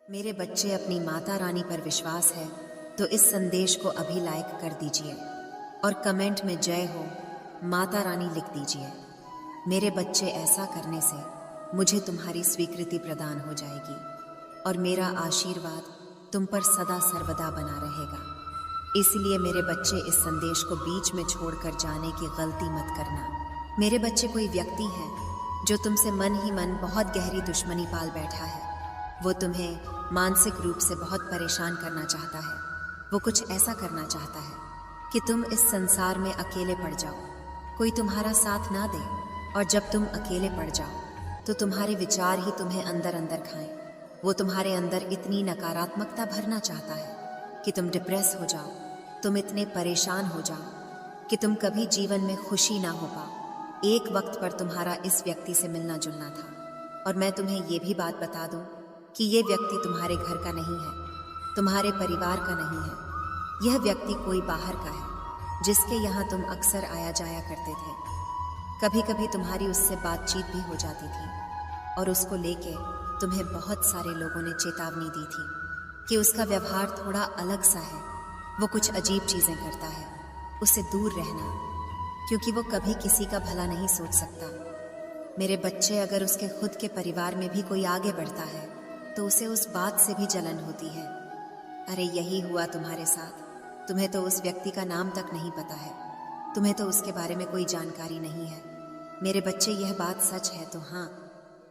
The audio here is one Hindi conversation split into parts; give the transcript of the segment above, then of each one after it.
मेरे बच्चे अपनी माता रानी पर विश्वास है तो इस संदेश को अभी लाइक कर दीजिए और कमेंट में जय हो माता रानी लिख दीजिए। मेरे बच्चे, ऐसा करने से मुझे तुम्हारी स्वीकृति प्रदान हो जाएगी और मेरा आशीर्वाद तुम पर सदा सर्वदा बना रहेगा। इसलिए मेरे बच्चे, इस संदेश को बीच में छोड़कर जाने की गलती मत करना। मेरे बच्चे, कोई व्यक्ति है जो तुमसे मन ही मन बहुत गहरी दुश्मनी पाल बैठा है। वो तुम्हें मानसिक रूप से बहुत परेशान करना चाहता है। वो कुछ ऐसा करना चाहता है कि तुम इस संसार में अकेले पड़ जाओ, कोई तुम्हारा साथ ना दे, और जब तुम अकेले पड़ जाओ तो तुम्हारे विचार ही तुम्हें अंदर अंदर खाएं। वो तुम्हारे अंदर इतनी नकारात्मकता भरना चाहता है कि तुम डिप्रेस हो जाओ, तुम इतने परेशान हो जाओ कि तुम कभी जीवन में खुशी ना हो पाओ। एक वक्त पर तुम्हारा इस व्यक्ति से मिलना जुलना था, और मैं तुम्हें ये भी बात बता दूं कि ये व्यक्ति तुम्हारे घर का नहीं है, तुम्हारे परिवार का नहीं है। यह व्यक्ति कोई बाहर का है जिसके यहाँ तुम अक्सर आया जाया करते थे। कभी कभी तुम्हारी उससे बातचीत भी हो जाती थी और उसको लेके तुम्हें बहुत सारे लोगों ने चेतावनी दी थी कि उसका व्यवहार थोड़ा अलग सा है, वो कुछ अजीब चीज़ें करता है, उससे दूर रहना, क्योंकि वो कभी किसी का भला नहीं सोच सकता। मेरे बच्चे, अगर उसके खुद के परिवार में भी कोई आगे बढ़ता है तो उसे उस बात से भी जलन होती है। अरे यही हुआ तुम्हारे साथ। तुम्हें तो उस व्यक्ति का नाम तक नहीं पता है, तुम्हें तो उसके बारे में कोई जानकारी नहीं है। मेरे बच्चे, यह बात सच है तो हाँ,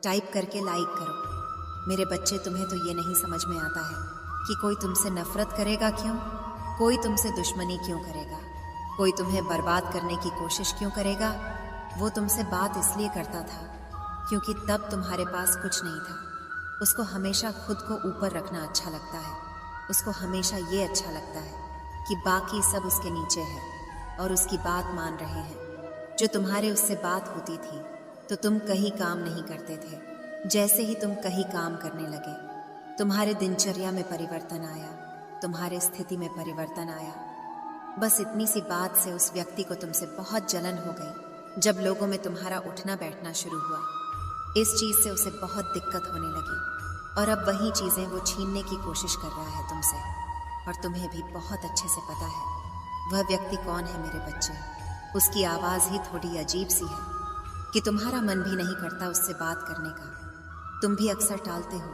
टाइप करके लाइक करो। मेरे बच्चे, तुम्हें तो ये नहीं समझ में आता है कि कोई तुमसे नफरत करेगा क्यों, कोई तुमसे दुश्मनी क्यों करेगा, कोई तुम्हें बर्बाद करने की कोशिश क्यों करेगा। वो तुमसे बात इसलिए करता था क्योंकि तब तुम्हारे पास कुछ नहीं था। उसको हमेशा खुद को ऊपर रखना अच्छा लगता है। उसको हमेशा ये अच्छा लगता है कि बाकी सब उसके नीचे है और उसकी बात मान रहे हैं। जो तुम्हारे उससे बात होती थी तो तुम कहीं काम नहीं करते थे। जैसे ही तुम कहीं काम करने लगे, तुम्हारे दिनचर्या में परिवर्तन आया, तुम्हारे स्थिति में परिवर्तन आया। बस इतनी सी बात से उस व्यक्ति को तुमसे बहुत जलन हो गई। जब लोगों में तुम्हारा उठना बैठना शुरू हुआ, इस चीज़ से उसे बहुत दिक्कत होने लगी और अब वही चीज़ें वो छीनने की कोशिश कर रहा है तुमसे। और तुम्हें भी बहुत अच्छे से पता है वह व्यक्ति कौन है। मेरे बच्चे, उसकी आवाज़ ही थोड़ी अजीब सी है कि तुम्हारा मन भी नहीं करता उससे बात करने का। तुम भी अक्सर टालते हो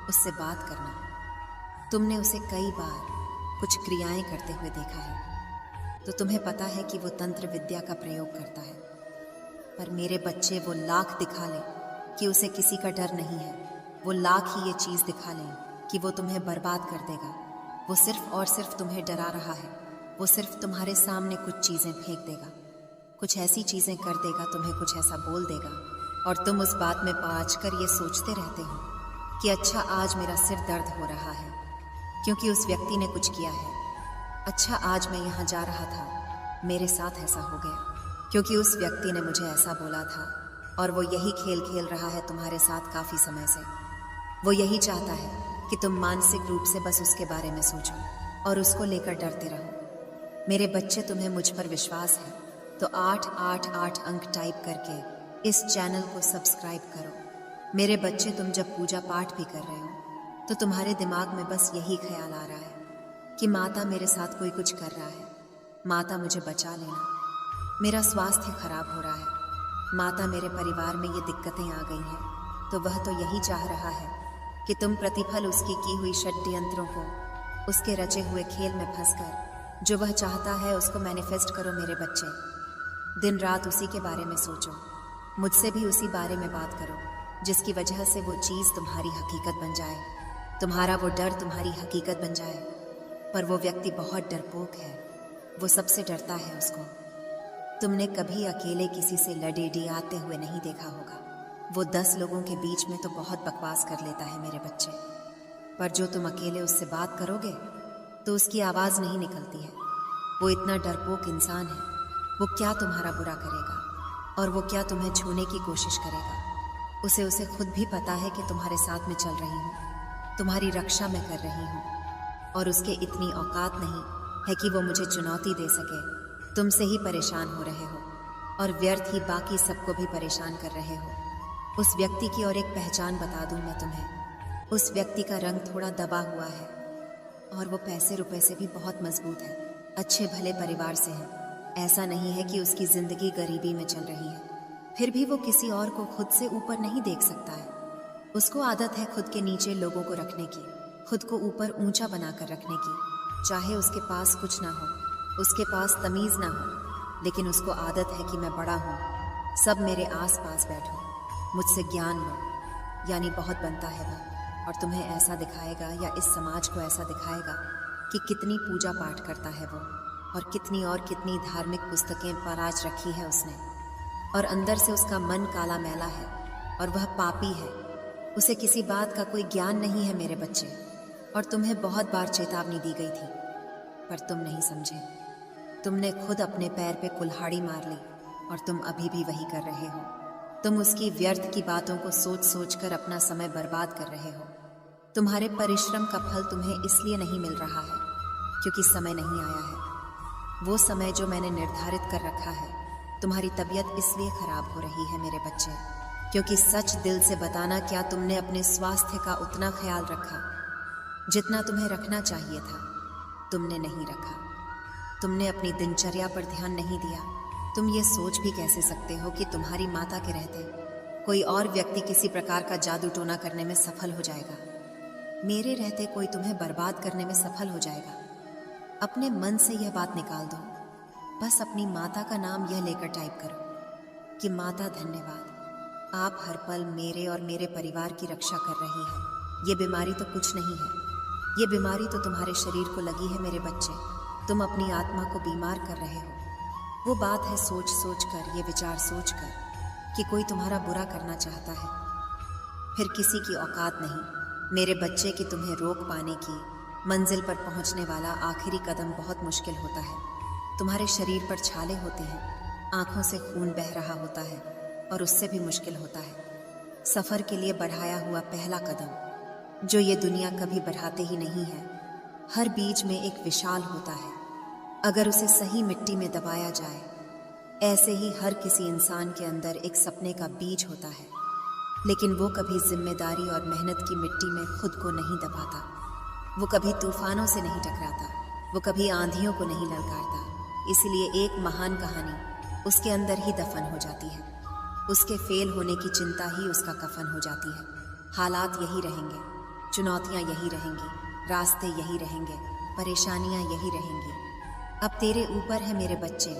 उससे बात करना। तुमने उसे कई बार कुछ क्रियाएं करते हुए देखा है, तो तुम्हें पता है कि वो तंत्र विद्या का प्रयोग करता है। पर मेरे बच्चे, वो लाख दिखा ले कि उसे किसी का डर नहीं है, वो लाख ही ये चीज़ दिखा लें कि वो तुम्हें बर्बाद कर देगा, वो सिर्फ और सिर्फ तुम्हें डरा रहा है। वो सिर्फ तुम्हारे सामने कुछ चीज़ें फेंक देगा, कुछ ऐसी चीज़ें कर देगा, तुम्हें कुछ ऐसा बोल देगा, और तुम उस बात में पाँच कर ये सोचते रहते हो कि अच्छा, आज मेरा सिर दर्द हो रहा है क्योंकि उस व्यक्ति ने कुछ किया है। अच्छा, आज मैं यहाँ जा रहा था, मेरे साथ ऐसा हो गया क्योंकि उस व्यक्ति ने मुझे ऐसा बोला था। और वो यही खेल खेल रहा है तुम्हारे साथ काफ़ी समय से। वो यही चाहता है कि तुम मानसिक रूप से बस उसके बारे में सोचो और उसको लेकर डरते रहो। मेरे बच्चे, तुम्हें मुझ पर विश्वास है तो 888 अंक टाइप करके इस चैनल को सब्सक्राइब करो। मेरे बच्चे, तुम जब पूजा पाठ भी कर रहे हो तो तुम्हारे दिमाग में बस यही ख्याल आ रहा है कि माता, मेरे साथ कोई कुछ कर रहा है, माता मुझे बचा लेना, मेरा स्वास्थ्य खराब हो रहा है, माता, मेरे परिवार में ये दिक्कतें आ गई हैं। तो वह तो यही चाह रहा है कि तुम प्रतिफल उसकी की हुई षड्यंत्रों को, उसके रचे हुए खेल में फंसकर जो वह चाहता है उसको मैनिफेस्ट करो। मेरे बच्चे, दिन रात उसी के बारे में सोचो, मुझसे भी उसी बारे में बात करो, जिसकी वजह से वो चीज़ तुम्हारी हकीकत बन जाए, तुम्हारा वो डर तुम्हारी हकीकत बन जाए। पर वो व्यक्ति बहुत डरपोक है, वो सबसे डरता है उसको। तुमने कभी अकेले किसी से लड़े डियाते हुए नहीं देखा होगा। वो 10 लोगों के बीच में तो बहुत बकवास कर लेता है मेरे बच्चे, पर जो तुम अकेले उससे बात करोगे तो उसकी आवाज़ नहीं निकलती है। वो इतना डरपोक इंसान है, वो क्या तुम्हारा बुरा करेगा और वो क्या तुम्हें छूने की कोशिश करेगा। उसे खुद भी पता है कि तुम्हारे साथ में चल रही हूँ, तुम्हारी रक्षा मैं कर रही हूँ, और उसके इतनी औकात नहीं है कि वो मुझे चुनौती दे सके। तुमसे ही परेशान हो रहे हो और व्यर्थ ही बाकी सबको भी परेशान कर रहे हो। उस व्यक्ति की और एक पहचान बता दूं मैं तुम्हें, उस व्यक्ति का रंग थोड़ा दबा हुआ है और वो पैसे रुपए से भी बहुत मजबूत है, अच्छे भले परिवार से है। ऐसा नहीं है कि उसकी जिंदगी गरीबी में चल रही है, फिर भी वो किसी और को खुद से ऊपर नहीं देख सकता है। उसको आदत है खुद के नीचे लोगों को रखने की, खुद को ऊपर ऊंचा बनाकर रखने की। चाहे उसके पास कुछ ना हो, उसके पास तमीज ना हो, लेकिन उसको आदत है कि मैं बड़ा हूँ, सब मेरे आस पास बैठो, मुझसे ज्ञान लो। यानी बहुत बनता है वह, और तुम्हें ऐसा दिखाएगा या इस समाज को ऐसा दिखाएगा कि कितनी पूजा पाठ करता है वो, और कितनी धार्मिक पुस्तकें पराज रखी है उसने, और अंदर से उसका मन काला मैला है और वह पापी है। उसे किसी बात का कोई ज्ञान नहीं है मेरे बच्चे, और तुम्हें बहुत बार चेतावनी दी गई थी, पर तुम नहीं समझे। तुमने खुद अपने पैर पे कुल्हाड़ी मार ली और तुम अभी भी वही कर रहे हो। तुम उसकी व्यर्थ की बातों को सोच सोच कर अपना समय बर्बाद कर रहे हो। तुम्हारे परिश्रम का फल तुम्हें इसलिए नहीं मिल रहा है क्योंकि समय नहीं आया है, वो समय जो मैंने निर्धारित कर रखा है। तुम्हारी तबीयत इसलिए खराब हो रही है मेरे बच्चे, क्योंकि सच दिल से बताना, क्या तुमने अपने स्वास्थ्य का उतना ख्याल रखा जितना तुम्हें रखना चाहिए था? तुमने नहीं रखा। तुमने अपनी दिनचर्या पर ध्यान नहीं दिया। तुम ये सोच भी कैसे सकते हो कि तुम्हारी माता के रहते कोई और व्यक्ति किसी प्रकार का जादू टोना करने में सफल हो जाएगा? मेरे रहते कोई तुम्हें बर्बाद करने में सफल हो जाएगा? अपने मन से यह बात निकाल दो। बस अपनी माता का नाम यह लेकर टाइप करो कि माता धन्यवाद, आप हर पल मेरे और मेरे परिवार की रक्षा कर रही है। ये बीमारी तो कुछ नहीं है, ये बीमारी तो तुम्हारे शरीर को लगी है मेरे बच्चे। तुम अपनी आत्मा को बीमार कर रहे हो। वो बात है सोच सोच कर, ये विचार सोच कर कि कोई तुम्हारा बुरा करना चाहता है, फिर किसी की औकात नहीं मेरे बच्चे की तुम्हें रोक पाने की। मंजिल पर पहुंचने वाला आखिरी कदम बहुत मुश्किल होता है। तुम्हारे शरीर पर छाले होते हैं, आंखों से खून बह रहा होता है, और उससे भी मुश्किल होता है सफर के लिए बढ़ाया हुआ पहला कदम, जो ये दुनिया कभी बढ़ाते ही नहीं है। हर बीज में एक विशाल होता है, अगर उसे सही मिट्टी में दबाया जाए। ऐसे ही हर किसी इंसान के अंदर एक सपने का बीज होता है, लेकिन वो कभी जिम्मेदारी और मेहनत की मिट्टी में खुद को नहीं दबाता। वो कभी तूफानों से नहीं टकराता, वो कभी आंधियों को नहीं ललकारता। इसलिए एक महान कहानी उसके अंदर ही दफन हो जाती है। उसके फेल होने की चिंता ही उसका कफन हो जाती है। हालात यही रहेंगे, चुनौतियां यही रहेंगी, रास्ते यही रहेंगे, परेशानियां यही रहेंगी। अब तेरे ऊपर है मेरे बच्चे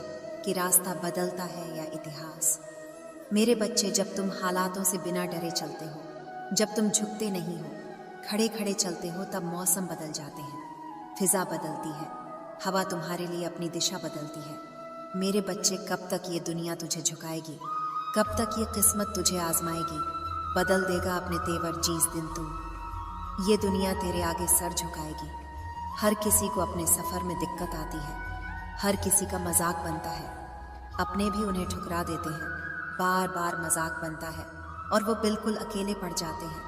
कि रास्ता बदलता है या इतिहास। मेरे बच्चे, जब तुम हालातों से बिना डरे चलते हो, जब तुम झुकते नहीं हो, खड़े खड़े चलते हो, तब मौसम बदल जाते हैं, फिजा बदलती है, हवा तुम्हारे लिए अपनी दिशा बदलती है। मेरे बच्चे, कब तक ये दुनिया तुझे झुकाएगी? कब तक ये किस्मत तुझे आजमाएगी? बदल देगा अपने तेवर जिस दिन तू। ये दुनिया तेरे आगे सर झुकाएगी। हर किसी को अपने सफर में दिक्कत आती है, हर किसी का मजाक बनता है, अपने भी उन्हें ठुकरा देते हैं, बार बार मजाक बनता है और वो बिल्कुल अकेले पड़ जाते हैं।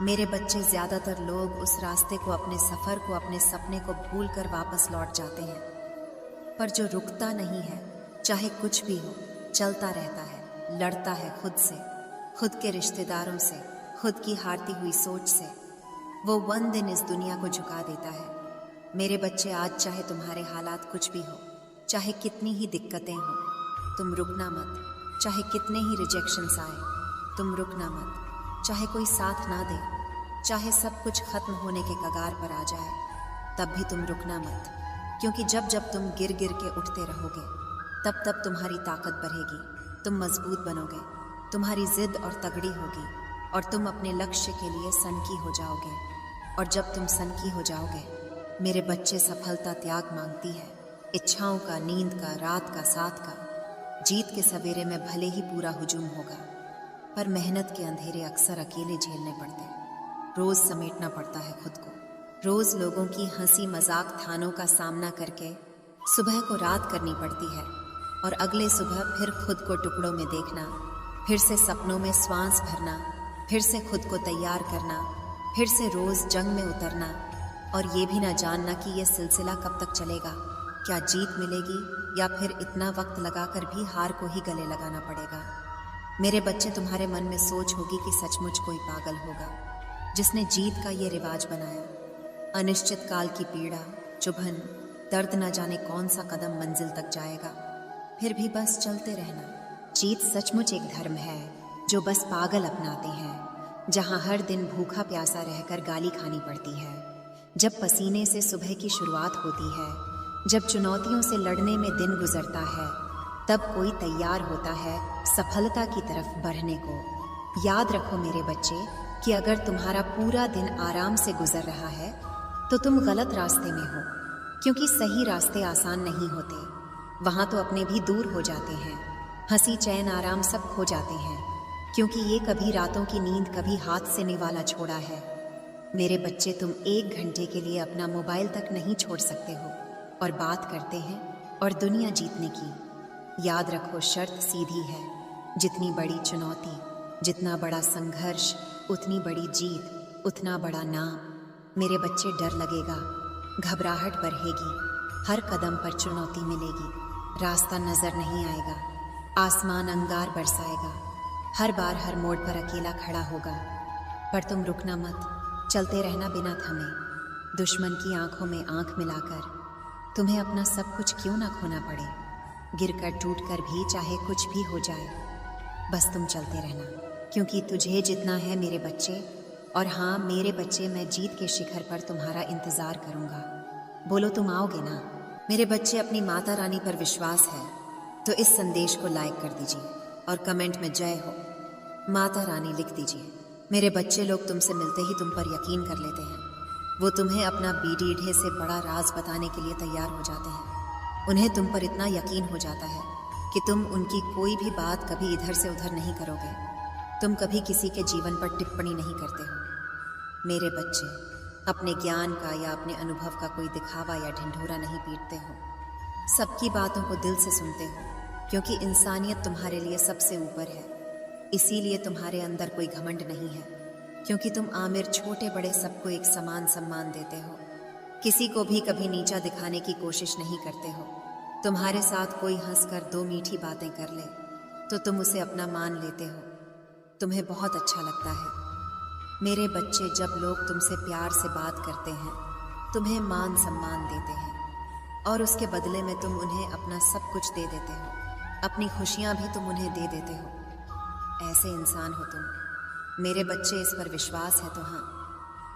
मेरे बच्चे, ज्यादातर लोग उस रास्ते को, अपने सफर को, अपने सपने को भूल कर वापस लौट जाते हैं, पर जो रुकता नहीं है, चाहे कुछ भी हो, चलता रहता है, लड़ता है खुद से, खुद के रिश्तेदारों से, खुद की हारती हुई सोच से, वो वन दिन इस दुनिया को झुका देता है। मेरे बच्चे, आज चाहे तुम्हारे हालात कुछ भी हो, चाहे कितनी ही दिक्कतें हो, तुम रुकना मत। चाहे कितने ही रिजेक्शंस आए, तुम रुकना मत। चाहे कोई साथ ना दे, चाहे सब कुछ खत्म होने के कगार पर आ जाए, तब भी तुम रुकना मत, क्योंकि जब जब तुम गिर गिर के उठते रहोगे, तब तब तुम्हारी ताकत बढ़ेगी, तुम मजबूत बनोगे, तुम्हारी जिद और तगड़ी होगी, और तुम अपने लक्ष्य के लिए सनकी हो जाओगे। और जब तुम सनकी हो जाओगे, मेरे बच्चे, सफलता त्याग मांगती है, इच्छाओं का, नींद का, रात का, साथ का। जीत के सवेरे में भले ही पूरा हुजूम होगा, पर मेहनत के अंधेरे अक्सर अकेले झेलने पड़ते हैं। रोज समेटना पड़ता है खुद को, रोज लोगों की हंसी मजाक थानों का सामना करके सुबह को रात करनी पड़ती है, और अगले सुबह फिर खुद को टुकड़ों में देखना, फिर से सपनों में श्वास भरना, फिर से खुद को तैयार करना, फिर से रोज जंग में उतरना, और ये भी ना जानना कि यह सिलसिला कब तक चलेगा, क्या जीत मिलेगी या फिर इतना वक्त लगाकर भी हार को ही गले लगाना पड़ेगा। मेरे बच्चे, तुम्हारे मन में सोच होगी कि सचमुच कोई पागल होगा, जिसने जीत का ये रिवाज बनाया। अनिश्चित काल की पीड़ा, चुभन, दर्द न जाने कौन सा कदम मंजिल तक जाएगा, फिर भी बस चलते रहना। जीत सचमुच एक धर्म है जो बस पागल अपनाते हैं, जहां हर दिन भूखा प्यासा रहकर गाली खानी पड़ती है। जब पसीने से सुबह की शुरुआत होती है, जब चुनौतियों से लड़ने में दिन गुजरता है, तब कोई तैयार होता है सफलता की तरफ बढ़ने को। याद रखो मेरे बच्चे कि अगर तुम्हारा पूरा दिन आराम से गुजर रहा है तो तुम गलत रास्ते में हो, क्योंकि सही रास्ते आसान नहीं होते। वहाँ तो अपने भी दूर हो जाते हैं। हंसी, चैन, आराम सब खो जाते हैं, क्योंकि ये कभी रातों की नींद कभी हाथ से निवाला छोड़ा है। मेरे बच्चे, तुम 1 घंटे के लिए अपना मोबाइल तक नहीं छोड़ सकते हो, और बात करते हैं और दुनिया जीतने की। याद रखो, शर्त सीधी है, जितनी बड़ी चुनौती, जितना बड़ा संघर्ष, उतनी बड़ी जीत, उतना बड़ा नाम। मेरे बच्चे, डर लगेगा, घबराहट बढ़ेगी, हर कदम पर चुनौती मिलेगी, रास्ता नजर नहीं आएगा, आसमान अंगार बरसाएगा, हर बार हर मोड़ पर अकेला खड़ा होगा। पर तुम रुकना मत, चलते रहना बिना थमे। दुश्मन की आंखों में आंख मिलाकर तुम्हें अपना सब कुछ क्यों ना खोना पड़े। गिरकर टूटकर भी चाहे कुछ भी हो जाए, बस तुम चलते रहना, क्योंकि तुझे जितना है मेरे बच्चे। और हाँ मेरे बच्चे, मैं जीत के शिखर पर तुम्हारा इंतजार करूंगा। बोलो, तुम आओगे ना? मेरे बच्चे, अपनी माता रानी पर विश्वास है तो इस संदेश को लाइक कर दीजिए और कमेंट में जय हो माता रानी लिख दीजिए। मेरे बच्चे लोग तुमसे मिलते ही तुम पर यकीन कर लेते हैं। वो तुम्हें अपना बीडीढ़े से बड़ा राज बताने के लिए तैयार हो जाते हैं। उन्हें तुम पर इतना यकीन हो जाता है कि तुम उनकी कोई भी बात कभी इधर से उधर नहीं करोगे। तुम कभी किसी के जीवन पर टिप्पणी नहीं करते हो। मेरे बच्चे, अपने ज्ञान का या अपने अनुभव का कोई दिखावा या ढिंढोरा नहीं पीटते हो। सबकी बातों को दिल से सुनते हो, क्योंकि इंसानियत तुम्हारे लिए सबसे ऊपर है। इसीलिए तुम्हारे अंदर कोई घमंड नहीं है, क्योंकि तुम आमिर छोटे बड़े सबको एक समान सम्मान देते हो। किसी को भी कभी नीचा दिखाने की कोशिश नहीं करते हो। तुम्हारे साथ कोई हंसकर 2 मीठी बातें कर ले तो तुम उसे अपना मान लेते हो। तुम्हें बहुत अच्छा लगता है। मेरे बच्चे, जब लोग तुमसे प्यार से बात करते हैं, तुम्हें मान सम्मान देते हैं, और उसके बदले में तुम उन्हें अपना सब कुछ दे देते हो, अपनी खुशियाँ भी तुम उन्हें दे देते हो। ऐसे इंसान हो तुम। मेरे बच्चे, इस पर विश्वास है तो हाँ,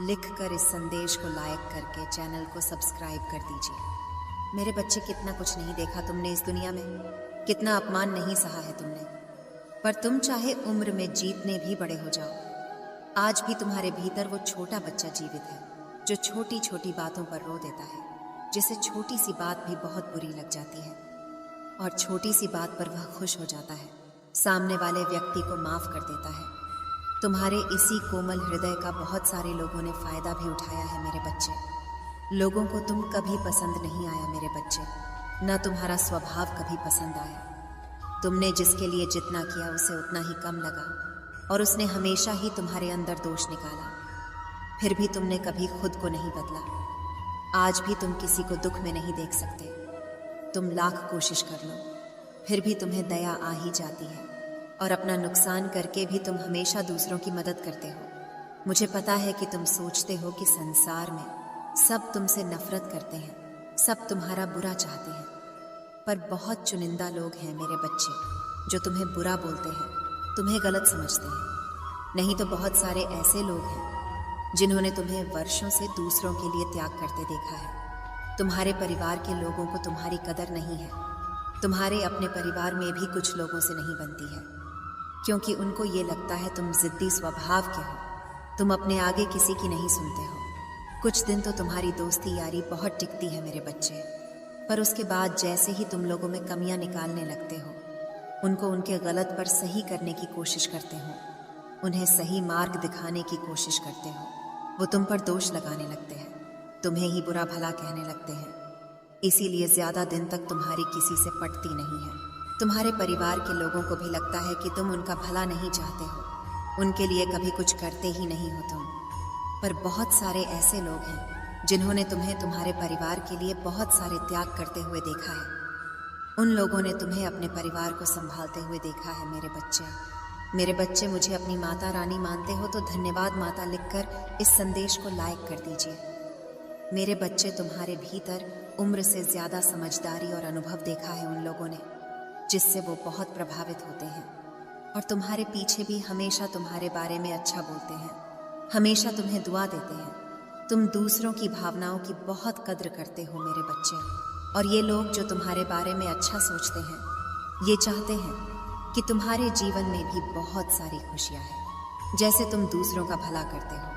लिख कर इस संदेश को लाइक करके चैनल को सब्सक्राइब कर दीजिए। मेरे बच्चे, कितना कुछ नहीं देखा तुमने इस दुनिया में, कितना अपमान नहीं सहा है तुमने, पर तुम चाहे उम्र में जीतने भी बड़े हो जाओ, आज भी तुम्हारे भीतर वो छोटा बच्चा जीवित है जो छोटी छोटी बातों पर रो देता है, जिसे छोटी सी बात भी बहुत बुरी लग जाती है, और छोटी सी बात पर वह खुश हो जाता है, सामने वाले व्यक्ति को माफ कर देता है। तुम्हारे इसी कोमल हृदय का बहुत सारे लोगों ने फायदा भी उठाया है मेरे बच्चे। लोगों को तुम कभी पसंद नहीं आया मेरे बच्चे, न तुम्हारा स्वभाव कभी पसंद आया। तुमने जिसके लिए जितना किया उसे उतना ही कम लगा, और उसने हमेशा ही तुम्हारे अंदर दोष निकाला। फिर भी तुमने कभी खुद को नहीं बदला। आज भी तुम किसी को दुख में नहीं देख सकते। तुम लाख कोशिश कर लो, फिर भी तुम्हें दया आ ही जाती है, और अपना नुकसान करके भी तुम हमेशा दूसरों की मदद करते हो। मुझे पता है कि तुम सोचते हो कि संसार में सब तुमसे नफरत करते हैं, सब तुम्हारा बुरा चाहते हैं, पर बहुत चुनिंदा लोग हैं मेरे बच्चे जो तुम्हें बुरा बोलते हैं, तुम्हें गलत समझते हैं। नहीं तो बहुत सारे ऐसे लोग हैं जिन्होंने तुम्हें वर्षों से दूसरों के लिए त्याग करते देखा है। तुम्हारे परिवार के लोगों को तुम्हारी कदर नहीं है। तुम्हारे अपने परिवार में भी कुछ लोगों से नहीं बनती है, क्योंकि उनको ये लगता है तुम जिद्दी स्वभाव के हो, तुम अपने आगे किसी की नहीं सुनते हो। कुछ दिन तो तुम्हारी दोस्ती यारी बहुत टिकती है मेरे बच्चे, पर उसके बाद जैसे ही तुम लोगों में कमियां निकालने लगते हो, उनको उनके गलत पर सही करने की कोशिश करते हो, उन्हें सही मार्ग दिखाने की कोशिश करते हो, वो तुम पर दोष लगाने लगते हैं, तुम्हें ही बुरा भला कहने लगते हैं। इसीलिए ज्यादा दिन तक तुम्हारी किसी से पटती नहीं है। तुम्हारे परिवार के लोगों को भी लगता है कि तुम उनका भला नहीं चाहते हो, उनके लिए कभी कुछ करते ही नहीं हो तुम। पर बहुत सारे ऐसे लोग हैं जिन्होंने तुम्हें तुम्हारे परिवार के लिए बहुत सारे त्याग करते हुए देखा है। उन लोगों ने तुम्हें अपने परिवार को संभालते हुए देखा है मेरे बच्चे। मेरे बच्चे मुझे अपनी माता रानी मानते हो तो धन्यवाद माता लिखकर इस संदेश को लाइक कर दीजिए। मेरे बच्चे, तुम्हारे भीतर उम्र से ज्यादा समझदारी और अनुभव देखा है उन लोगों ने, जिससे वो बहुत प्रभावित होते हैं और तुम्हारे पीछे भी हमेशा तुम्हारे बारे में अच्छा बोलते हैं, हमेशा तुम्हें दुआ देते हैं। तुम दूसरों की भावनाओं की बहुत कद्र करते हो मेरे बच्चे, और ये लोग जो तुम्हारे बारे में अच्छा सोचते हैं, ये चाहते हैं कि तुम्हारे जीवन में भी बहुत सारी खुशियां हैं। जैसे तुम दूसरों का भला करते हो,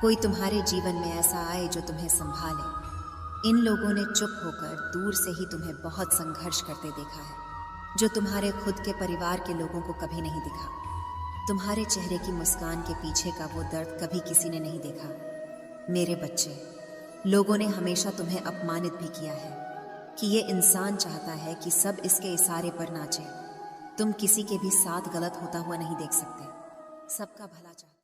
कोई तुम्हारे जीवन में ऐसा आए जो तुम्हें संभाले। इन लोगों ने चुप होकर दूर से ही तुम्हें बहुत संघर्ष करते देखा है, जो तुम्हारे खुद के परिवार के लोगों को कभी नहीं दिखा। तुम्हारे चेहरे की मुस्कान के पीछे का वो दर्द कभी किसी ने नहीं देखा। मेरे बच्चे, लोगों ने हमेशा तुम्हें अपमानित भी किया है कि ये इंसान चाहता है कि सब इसके इशारे पर नाचे। तुम किसी के भी साथ गलत होता हुआ नहीं देख सकते, सबका भला चाहते।